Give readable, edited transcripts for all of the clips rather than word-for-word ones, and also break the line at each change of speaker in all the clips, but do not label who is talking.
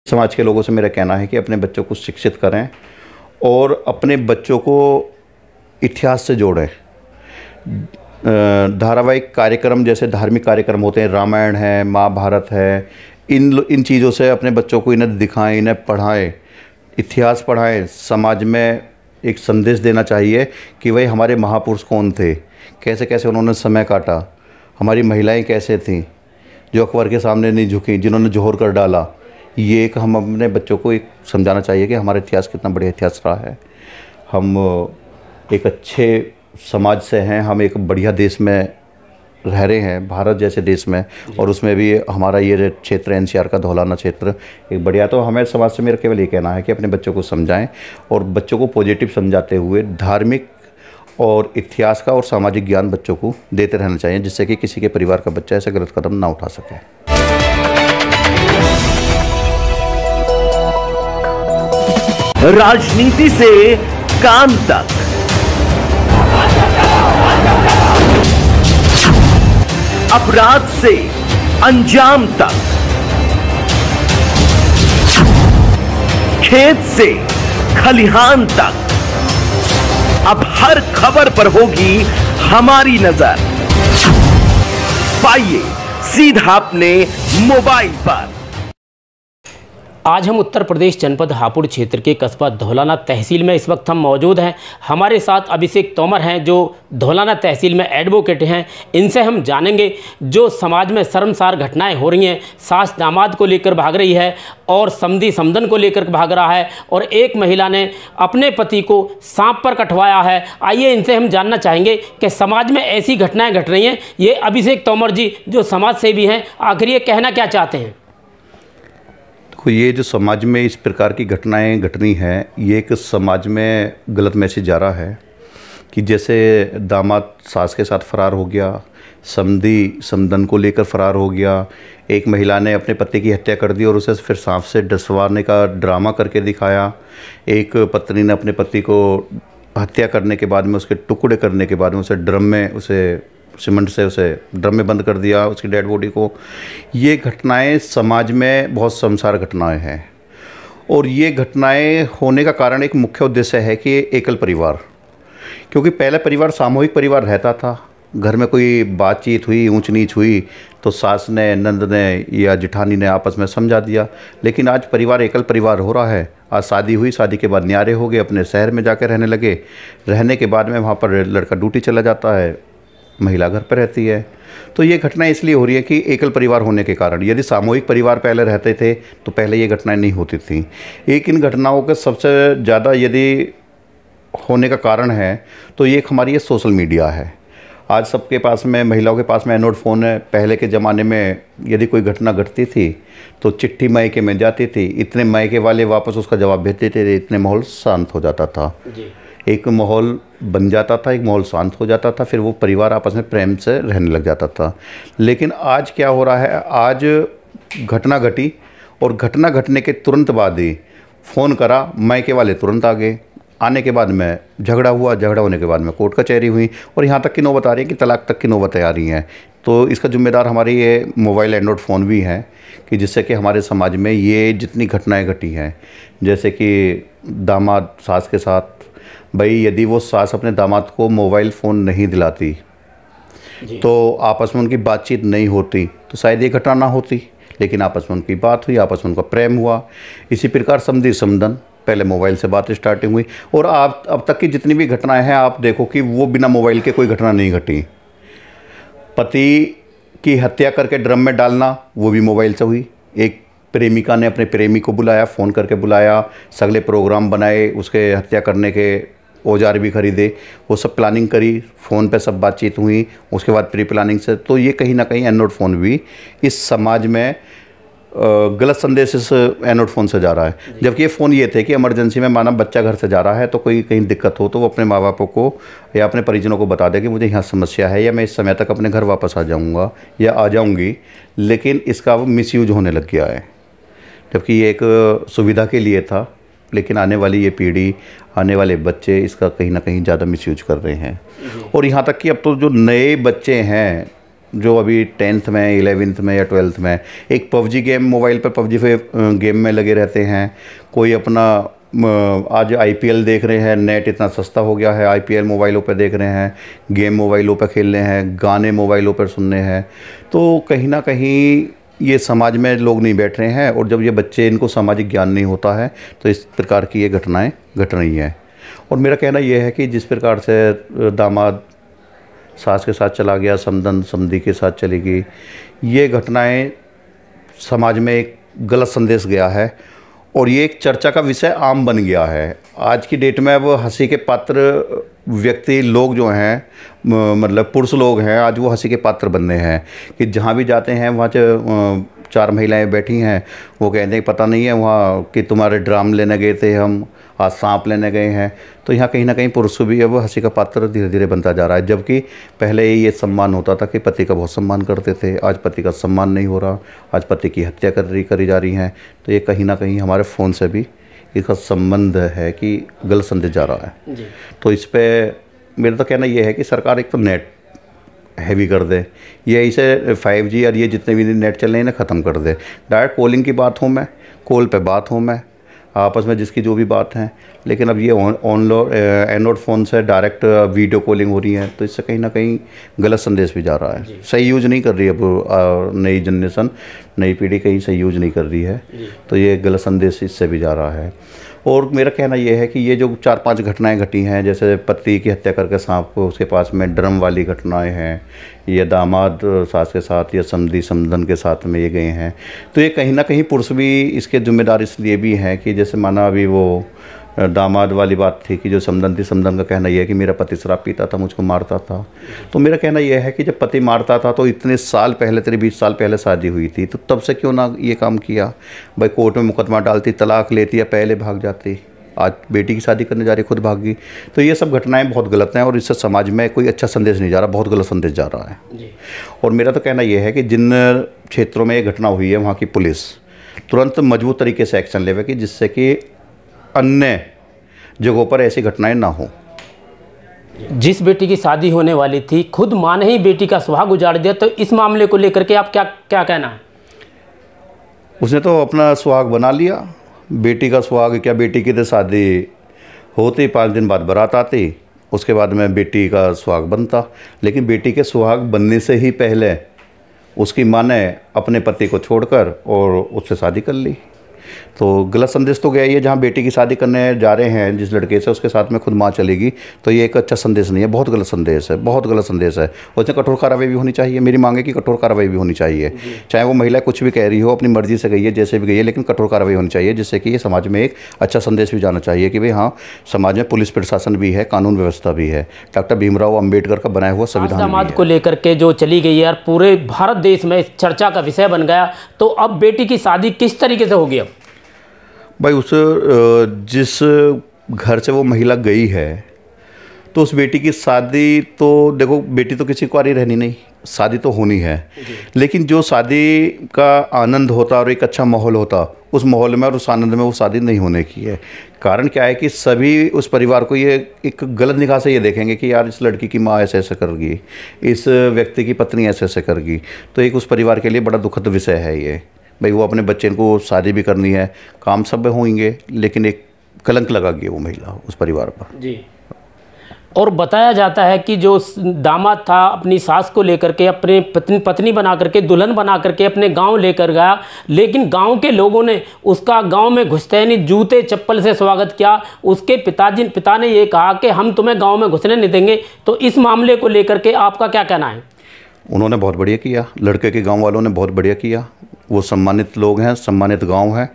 समाज के लोगों से मेरा कहना है कि अपने बच्चों को शिक्षित करें और अपने बच्चों को इतिहास से जोड़ें। धारावाहिक कार्यक्रम जैसे धार्मिक कार्यक्रम होते हैं, रामायण है, महाभारत है, इन चीज़ों से अपने बच्चों को इन्हें दिखाएं, इन्हें पढ़ाएं, इतिहास पढ़ाएं। समाज में एक संदेश देना चाहिए कि भाई हमारे महापुरुष कौन थे, कैसे कैसे उन्होंने समय काटा, हमारी महिलाएं कैसे थीं जो अकबर के सामने नहीं झुकी, जिन्होंने जोहर कर डाला। ये एक हम अपने बच्चों को एक समझाना चाहिए कि हमारा इतिहास कितना बढ़िया इतिहास रहा है। हम एक अच्छे समाज से हैं, हम एक बढ़िया देश में रह रहे हैं, भारत जैसे देश में, और उसमें भी हमारा ये क्षेत्र एनसीआर का धौलाना क्षेत्र एक बढ़िया। तो हमें समाज से मेरा केवल ये कहना है कि अपने बच्चों को समझाएं और बच्चों को पॉजिटिव समझाते हुए धार्मिक और इतिहास का और सामाजिक ज्ञान बच्चों को देते रहना चाहिए, जिससे कि किसी के परिवार का बच्चा ऐसा गलत कदम ना उठा सके।
राजनीति से काम तक, अपराध से अंजाम तक, खेत से खलिहान तक, अब हर खबर पर होगी हमारी नजर। पाइए सीधा अपने मोबाइल पर।
आज हम उत्तर प्रदेश जनपद हापुड़ क्षेत्र के कस्बा धौलाना तहसील में इस वक्त हम मौजूद हैं। हमारे साथ अभिषेक तोमर हैं जो धौलाना तहसील में एडवोकेट हैं। इनसे हम जानेंगे जो समाज में शर्मसार घटनाएं हो रही हैं, सास दामाद को लेकर भाग रही है और समधी समधन को लेकर भाग रहा है, और एक महिला ने अपने पति को सांप पर कटवाया है। आइए इनसे हम जानना चाहेंगे कि समाज में ऐसी घटनाएँ घट रही हैं। ये अभिषेक तोमर जी जो समाज सेवी हैं, आखिर ये कहना क्या चाहते हैं?
ये जो समाज में इस प्रकार की घटनाएं घट रही हैं, ये एक समाज में गलत मैसेज जा रहा है कि जैसे दामाद सास के साथ फरार हो गया, समधी समधन को लेकर फरार हो गया, एक महिला ने अपने पति की हत्या कर दी और उसे फिर सांप से डसवाने का ड्रामा करके दिखाया। एक पत्नी ने अपने पति को हत्या करने के बाद में, उसके टुकड़े करने के बाद में उसे ड्रम में, उसे सीमेंट से उसे ड्रम में बंद कर दिया, उसकी डेड बॉडी को। ये घटनाएं समाज में बहुत शर्मसार घटनाएं हैं, और ये घटनाएं होने का कारण एक मुख्य उद्देश्य है कि एकल परिवार, क्योंकि पहले परिवार सामूहिक परिवार रहता था। घर में कोई बातचीत हुई, ऊंच नीच हुई तो सास ने, नंद ने या जिठानी ने आपस में समझा दिया। लेकिन आज परिवार एकल परिवार हो रहा है। आज शादी हुई, शादी के बाद न्यारे हो गए, अपने शहर में जाकर रहने लगे। रहने के बाद में वहाँ पर लड़का ड्यूटी चला जाता है, महिला घर पर रहती है। तो ये घटनाएं इसलिए हो रही है कि एकल परिवार होने के कारण। यदि सामूहिक परिवार पहले रहते थे तो पहले ये घटनाएं नहीं होती थी। एक इन घटनाओं का सबसे ज़्यादा यदि होने का कारण है तो ये एक हमारी ये सोशल मीडिया है। आज सबके पास में, महिलाओं के पास में एंड्रॉयड फ़ोन है। पहले के ज़माने में यदि कोई घटना घटती थी तो चिट्ठी मायके में जाती थी, इतने मायके वाले वापस उसका जवाब भेजते थे, इतने माहौल शांत हो जाता था। एक माहौल बन जाता था, एक माहौल शांत हो जाता था, फिर वो परिवार आपस में प्रेम से रहने लग जाता था। लेकिन आज क्या हो रहा है, आज घटना घटी और घटना घटने के तुरंत बाद ही फ़ोन करा, मायके वाले तुरंत आ गए। आने के बाद में झगड़ा हुआ, झगड़ा होने के बाद में कोर्ट कचहरी हुई, और यहाँ तक की नौबत आ रही है कि तलाक तक की नौबत आ रही है। तो इसका जिम्मेदार हमारी ये मोबाइल एंड्रॉयड फ़ोन भी हैं कि जिससे कि हमारे समाज में ये जितनी घटनाएँ घटी हैं, जैसे कि दामाद सास के साथ, भाई यदि वो सास अपने दामाद को मोबाइल फ़ोन नहीं दिलाती तो आपस में उनकी बातचीत नहीं होती तो शायद ये घटना ना होती। लेकिन आपस में उनकी बात हुई, आपस में उनका प्रेम हुआ। इसी प्रकार समधी समधन, पहले मोबाइल से बात स्टार्टिंग हुई, और आप अब तक की जितनी भी घटनाएं हैं आप देखो कि वो बिना मोबाइल के कोई घटना नहीं घटी। पति की हत्या करके ड्रम में डालना, वो भी मोबाइल से हुई। एक प्रेमिका ने अपने प्रेमी को बुलाया, फ़ोन करके बुलाया, सगले प्रोग्राम बनाए, उसके हत्या करने के औजार भी खरीदे, वो सब प्लानिंग करी, फ़ोन पे सब बातचीत हुई, उसके बाद प्री प्लानिंग से। तो ये कहीं ना कहीं एंड्रॉयड फ़ोन भी इस समाज में गलत संदेश इस एंड्रॉयड फ़ोन से जा रहा है। जबकि ये फ़ोन ये थे कि इमरजेंसी में माना बच्चा घर से जा रहा है तो कोई कहीं दिक्कत हो तो वो अपने माँ बापों को या अपने परिजनों को बता दे कि मुझे यहाँ समस्या है या मैं इस समय तक अपने घर वापस आ जाऊँगा या आ जाऊँगी। लेकिन इसका अब मिसयूज होने लग गया है, जबकि ये एक सुविधा के लिए था। लेकिन आने वाली ये पीढ़ी, आने वाले बच्चे इसका कहीं ना कहीं ज़्यादा मिसयूज कर रहे हैं। और यहाँ तक कि अब तो जो नए बच्चे हैं जो अभी 10th में 11th में या 12th में एक पबजी गेम मोबाइल पर पबजी पे गेम में लगे रहते हैं। कोई अपना आज आईपीएल देख रहे हैं, नेट इतना सस्ता हो गया है, आईपीएल मोबाइलों पर देख रहे हैं, गेम मोबाइलों पर खेल रहे हैं, गाने मोबाइलों पर सुनने हैं। तो कहीं ना कहीं ये समाज में लोग नहीं बैठ रहे हैं, और जब ये बच्चे, इनको सामाजिक ज्ञान नहीं होता है तो इस प्रकार की ये घटनाएं घट रही हैं। और मेरा कहना यह है कि जिस प्रकार से दामाद सास के साथ चला गया, समधन समधी के साथ चली गई, ये घटनाएं समाज में एक गलत संदेश गया है और ये एक चर्चा का विषय आम बन गया है। आज की डेट में अब हंसी के पात्र व्यक्ति लोग जो हैं, मतलब पुरुष लोग हैं, आज वो हंसी के पात्र बनने हैं कि जहाँ भी जाते हैं वहाँ 4 महिलाएं बैठी हैं, वो कहते हैं पता नहीं है वहाँ कि तुम्हारे ड्राम लेने गए थे, हम आज सांप लेने गए हैं। तो यहाँ कहीं ना कहीं पुरुष भी अब हंसी का पात्र धीरे धीरे बनता जा रहा है। जबकि पहले ये सम्मान होता था कि पति का बहुत सम्मान करते थे, आज पति का सम्मान नहीं हो रहा, आज पति की हत्या करी जा रही हैं। तो ये कहीं ना कहीं हमारे फ़ोन से भी इसका संबंध है कि गलत संदेश जा रहा है जी। तो इस पर मेरा तो कहना ये है कि सरकार एक तो नेट हैवी कर दे, ये इसे 5G और ये जितने भी नेट चल रहे हैं इन्हें ख़त्म कर दे। डायरेक्ट कॉलिंग की बात हो, मैं कॉल पे बात हो, मैं आपस में जिसकी जो भी बात है। लेकिन अब ये एंड्रॉयड फ़ोन से डायरेक्ट वीडियो कॉलिंग हो रही है, तो इससे कहीं ना कहीं गलत संदेश भी जा रहा है। सही यूज नहीं कर रही अब नई जनरेशन, नई पीढ़ी कहीं सही यूज नहीं कर रही है, तो ये गलत संदेश इससे भी जा रहा है। और मेरा कहना यह है कि ये जो 4-5 घटनाएं घटी हैं, जैसे पति की हत्या करके सांप को उसके पास में ड्रम वाली घटनाएं हैं, ये दामाद सास के साथ या समधी समधन के साथ में ये गए हैं, तो ये कहीं ना कहीं पुरुष भी इसके जिम्मेदार इसलिए भी हैं कि जैसे माना अभी वो दामाद वाली बात थी कि जो समधन थी, समधन का कहना यह है कि मेरा पति शराब पीता था, मुझको मारता था। तो मेरा कहना यह है कि जब पति मारता था तो इतने साल पहले, तेरे 20 साल पहले शादी हुई थी, तो तब से क्यों ना ये काम किया भाई? कोर्ट में मुकदमा डालती, तलाक लेती या पहले भाग जाती। आज बेटी की शादी करने जा रही, खुद भाग गई। तो ये सब घटनाएं बहुत गलत हैं और इससे समाज में कोई अच्छा संदेश नहीं जा रहा, बहुत गलत संदेश जा रहा है जी। और मेरा तो कहना यह है कि जिन क्षेत्रों में ये घटना हुई है वहाँ की पुलिस तुरंत मजबूत तरीके से एक्शन लेवे कि जिससे कि अन्य जगहों पर ऐसी घटनाएं ना हो।
जिस बेटी की शादी होने वाली थी, खुद मां ने ही बेटी का सुहाग उजाड़ दिया, तो इस मामले को लेकर के आप क्या कहना है?
उसने तो अपना सुहाग बना लिया, बेटी का सुहाग क्या, बेटी की तो शादी होती, 5 दिन बाद बारात आती, उसके बाद में बेटी का सुहाग बनता। लेकिन बेटी के सुहाग बनने से ही पहले उसकी मां ने अपने पति को छोड़कर और उससे शादी कर ली। तो गलत संदेश तो गया ये, जहाँ बेटी की शादी करने जा रहे हैं जिस लड़के से, उसके साथ में खुद माँ चलेगी, तो ये एक अच्छा संदेश नहीं है, बहुत गलत संदेश है, बहुत गलत संदेश है। उसमें कठोर कार्रवाई भी होनी चाहिए। मेरी मांग है कि कठोर कार्रवाई भी होनी चाहिए, चाहे वो महिला कुछ भी कह रही हो, अपनी मर्जी से गई है, जैसे भी गई है, लेकिन कठोर कार्रवाई होनी चाहिए, जिससे कि ये समाज में एक अच्छा संदेश भी जाना चाहिए कि भाई हाँ, समाज में पुलिस प्रशासन भी है, कानून व्यवस्था भी है, डॉक्टर भीमराव अम्बेडकर का बनाया हुआ संविधान
दामाद को लेकर के जो चली गई है और पूरे भारत देश में इस चर्चा का विषय बन गया, तो अब बेटी की शादी किस तरीके से होगी? अब
भाई उस जिस घर से वो महिला गई है, तो उस बेटी की शादी तो देखो, बेटी तो किसी कुंवारी रहनी नहीं, शादी तो होनी है। लेकिन जो शादी का आनंद होता और एक अच्छा माहौल होता, उस माहौल में और उस आनंद में वो शादी नहीं होने की है। कारण क्या है कि सभी उस परिवार को ये एक गलत निगाह से ये देखेंगे कि यार इस लड़की की माँ ऐसे ऐसे करगी, इस व्यक्ति की पत्नी ऐसे ऐसे करगी। तो एक उस परिवार के लिए बड़ा दुखद विषय है ये। भाई वो अपने बच्चे को शादी भी करनी है, काम सब होंगे, लेकिन एक कलंक लगा गया वो महिला उस परिवार पर
जी। और बताया जाता है कि जो दामाद था अपनी सास को लेकर के अपने पत्नी बना करके, दुल्हन बना करके अपने गांव लेकर गया, लेकिन गांव के लोगों ने उसका गांव में घुसते नहीं, जूते चप्पल से स्वागत किया। उसके पिता ने ये कहा कि हम तुम्हें गांव में घुसने नहीं देंगे। तो इस मामले को लेकर के आपका क्या कहना है?
उन्होंने बहुत बढ़िया किया, लड़के के गांव वालों ने बहुत बढ़िया किया। वो सम्मानित लोग हैं, सम्मानित गांव है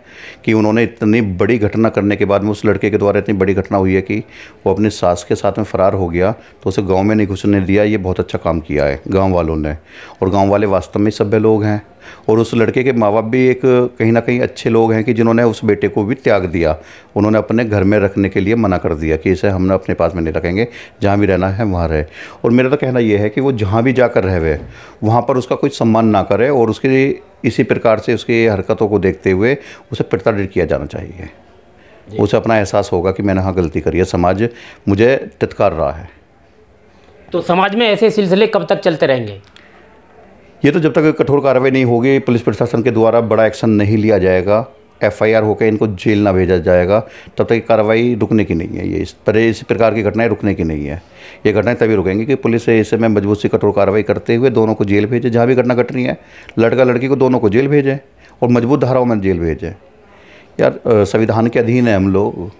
कि उन्होंने इतनी बड़ी घटना करने के बाद में, उस लड़के के द्वारा इतनी बड़ी घटना हुई है कि वो अपनी सास के साथ में फ़रार हो गया, तो उसे गांव में नहीं घुसने दिया। ये बहुत अच्छा काम किया है गांव वालों ने, और गांव वाले वास्तव में सभ्य लोग हैं। और उस लड़के के माँ बाप भी एक कहीं ना कहीं अच्छे लोग हैं कि जिन्होंने उस बेटे को भी त्याग दिया। उन्होंने अपने घर में रखने के लिए मना कर दिया कि इसे हमने अपने पास में नहीं रखेंगे, जहाँ भी रहना है वहाँ रहे। और मेरा तो कहना यह है कि वो जहाँ भी जाकर रहे वहाँ पर उसका कोई सम्मान ना करे, और उसके इसी प्रकार से उसकी हरकतों को देखते हुए उसे प्रताड़ित किया जाना चाहिए। उसे अपना एहसास होगा कि मैंने हाँ गलती करी है, समाज मुझे तितकार रहा है।
तो समाज में ऐसे सिलसिले कब तक चलते रहेंगे?
ये तो जब तक कठोर कार्रवाई नहीं होगी, पुलिस प्रशासन के द्वारा बड़ा एक्शन नहीं लिया जाएगा, FIR होकर इनको जेल ना भेजा जाएगा, तब तक कार्रवाई रुकने की नहीं है। ये इस प्रकार की घटनाएं रुकने की नहीं है। ये घटनाएं तभी रुकेंगी कि पुलिस इस समय मजबूत सी कठोर कार्रवाई करते हुए दोनों को जेल भेजे। जहाँ भी घटना घट रही है, लड़का लड़की को दोनों को जेल भेजें और मजबूत धाराओं में जेल भेजें। यार संविधान के अधीन है हम लोग,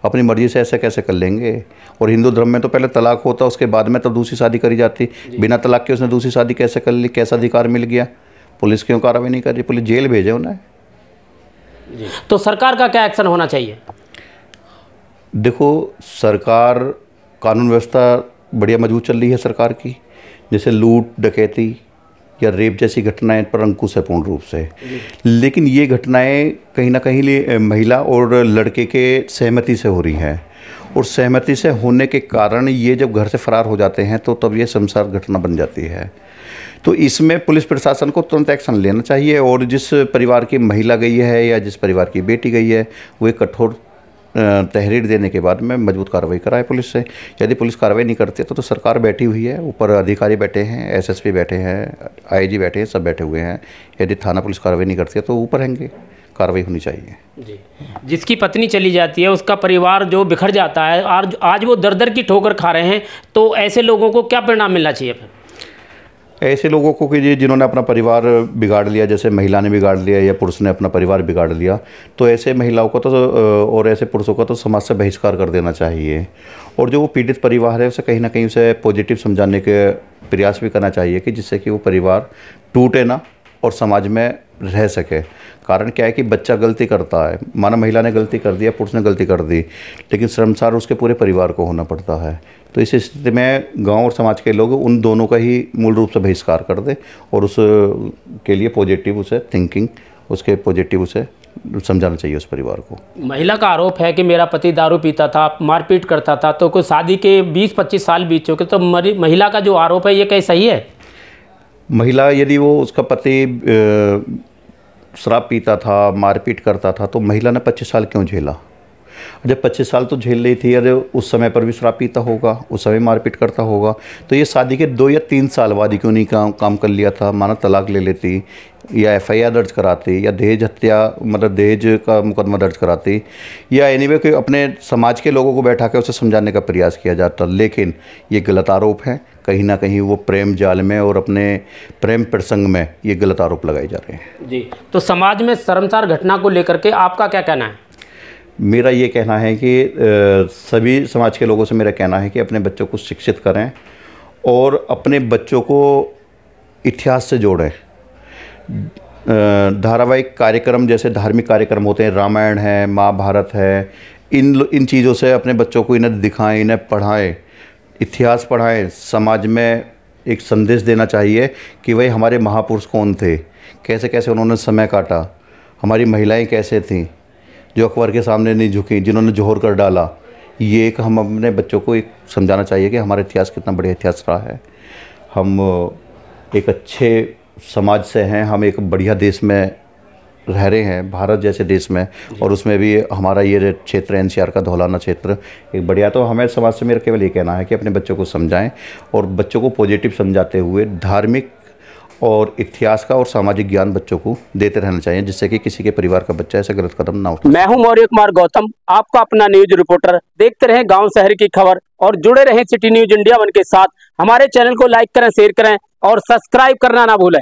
अपनी मर्जी से ऐसे कैसे कर लेंगे? और हिंदू धर्म में तो पहले तलाक होता, उसके बाद में तब दूसरी शादी करी जाती। बिना तलाक के उसने दूसरी शादी कैसे कर ली? कैसा अधिकार मिल गया? पुलिस क्यों कार्रवाई नहीं कर रही? पुलिस जेल भेजे उन्हें।
तो सरकार का क्या एक्शन होना चाहिए?
देखो, सरकार कानून व्यवस्था बढ़िया मजबूत चल रही है सरकार की। जैसे लूट डकैती या रेप जैसी घटनाएं पर अंकुश है पूर्ण रूप से, लेकिन ये घटनाएं कहीं ना कहीं महिला और लड़के के सहमति से हो रही हैं, और सहमति से होने के कारण ये जब घर से फरार हो जाते हैं तो तब ये शर्मसार घटना बन जाती है। तो इसमें पुलिस प्रशासन को तुरंत एक्शन लेना चाहिए, और जिस परिवार की महिला गई है या जिस परिवार की बेटी गई है, वो एक कठोर तहरीर देने के बाद में मजबूत कार्रवाई कराए पुलिस से। यदि पुलिस कार्रवाई नहीं करती तो सरकार बैठी हुई है, ऊपर अधिकारी बैठे हैं, SSP बैठे हैं, IG बैठे हैं, सब बैठे हुए हैं। यदि थाना पुलिस कार्रवाई नहीं करती है तो ऊपर रहेंगे, कार्रवाई होनी चाहिए।
जी, जिसकी पत्नी चली जाती है उसका परिवार जो बिखर जाता है, आज वो दर दर की ठोकर खा रहे हैं, तो ऐसे लोगों को क्या परिणाम मिलना चाहिए फिर?
ऐसे लोगों को कि जिन्होंने अपना परिवार बिगाड़ लिया, जैसे महिला ने बिगाड़ लिया या पुरुष ने अपना परिवार बिगाड़ लिया, तो ऐसे महिलाओं को तो और ऐसे पुरुषों को तो समाज से बहिष्कार कर देना चाहिए। और जो वो पीड़ित परिवार है उसे कहीं ना कहीं उसे पॉजिटिव समझाने के प्रयास भी करना चाहिए कि जिससे कि वो परिवार टूटे ना और समाज में रह सके। कारण क्या है कि बच्चा गलती करता है, माना महिला ने गलती कर दिया, पुरुष ने गलती कर दी, लेकिन शर्मसार उसके पूरे परिवार को होना पड़ता है। तो इस स्थिति में गांव और समाज के लोग उन दोनों का ही मूल रूप से बहिष्कार कर दे और उस के लिए पॉजिटिव उसे थिंकिंग, उसके पॉजिटिव उसे समझाना चाहिए उस परिवार को।
महिला का आरोप है कि मेरा पति दारू पीता था, मारपीट करता था, तो कोई शादी के 20-25 साल बीत चुके, तो महिला का जो आरोप है ये क्या सही है?
महिला यदि वो उसका पति शराब पीता था, मारपीट करता था, तो महिला ने 25 साल क्यों झेला? जब 25 साल तो झेल रही थी, अरे उस समय पर भी शराब पीता होगा, उस समय मारपीट करता होगा, तो ये शादी के 2 या 3 साल बाद ही क्यों नहीं काम कर लिया था? माना तलाक ले लेती या FIR दर्ज कराती या दहेज हत्या मतलब दहेज का मुकदमा दर्ज कराती, या एनीवे कोई अपने समाज के लोगों को बैठा कर उसे समझाने का प्रयास किया जाता। लेकिन ये गलत आरोप है, कहीं ना कहीं वो प्रेम जाल में और अपने प्रेम प्रसंग में ये गलत आरोप लगाए जा रहे हैं।
जी, तो समाज में शर्मसार घटना को लेकर के आपका क्या कहना है?
मेरा ये कहना है कि सभी समाज के लोगों से मेरा कहना है कि अपने बच्चों को शिक्षित करें और अपने बच्चों को इतिहास से जोड़ें। धारावाहिक कार्यक्रम जैसे धार्मिक कार्यक्रम होते हैं, रामायण है, महाभारत है, इन चीज़ों से अपने बच्चों को इन्हें दिखाएं, इन्हें पढ़ाएं, इतिहास पढ़ाएं। समाज में एक संदेश देना चाहिए कि भाई हमारे महापुरुष कौन थे, कैसे कैसे उन्होंने समय काटा, हमारी महिलाएं कैसे थीं जो अकबर के सामने नहीं झुकी, जिन्होंने जोहर कर डाला। ये एक हम अपने बच्चों को एक समझाना चाहिए कि हमारा इतिहास कितना बढ़िया इतिहास रहा है, हम एक अच्छे समाज से हैं, हम एक बढ़िया देश में रह रहे हैं, भारत जैसे देश में, और उसमें भी हमारा ये क्षेत्र NCR का धौलाना क्षेत्र एक बढ़िया। तो हमें समाज से मेरा केवल ये कहना है कि अपने बच्चों को समझाएं और बच्चों को पॉजिटिव समझाते हुए धार्मिक और इतिहास का और सामाजिक ज्ञान बच्चों को देते रहना चाहिए, जिससे कि किसी के परिवार का बच्चा ऐसा गलत कदम ना उठाए।
मैं हूं मौर्य कुमार गौतम, आपका अपना न्यूज रिपोर्टर। देखते रहें गांव शहर की खबर और जुड़े रहें सिटी न्यूज इंडिया 1 के साथ। हमारे चैनल को लाइक करें, शेयर करें और सब्सक्राइब करना ना भूलें।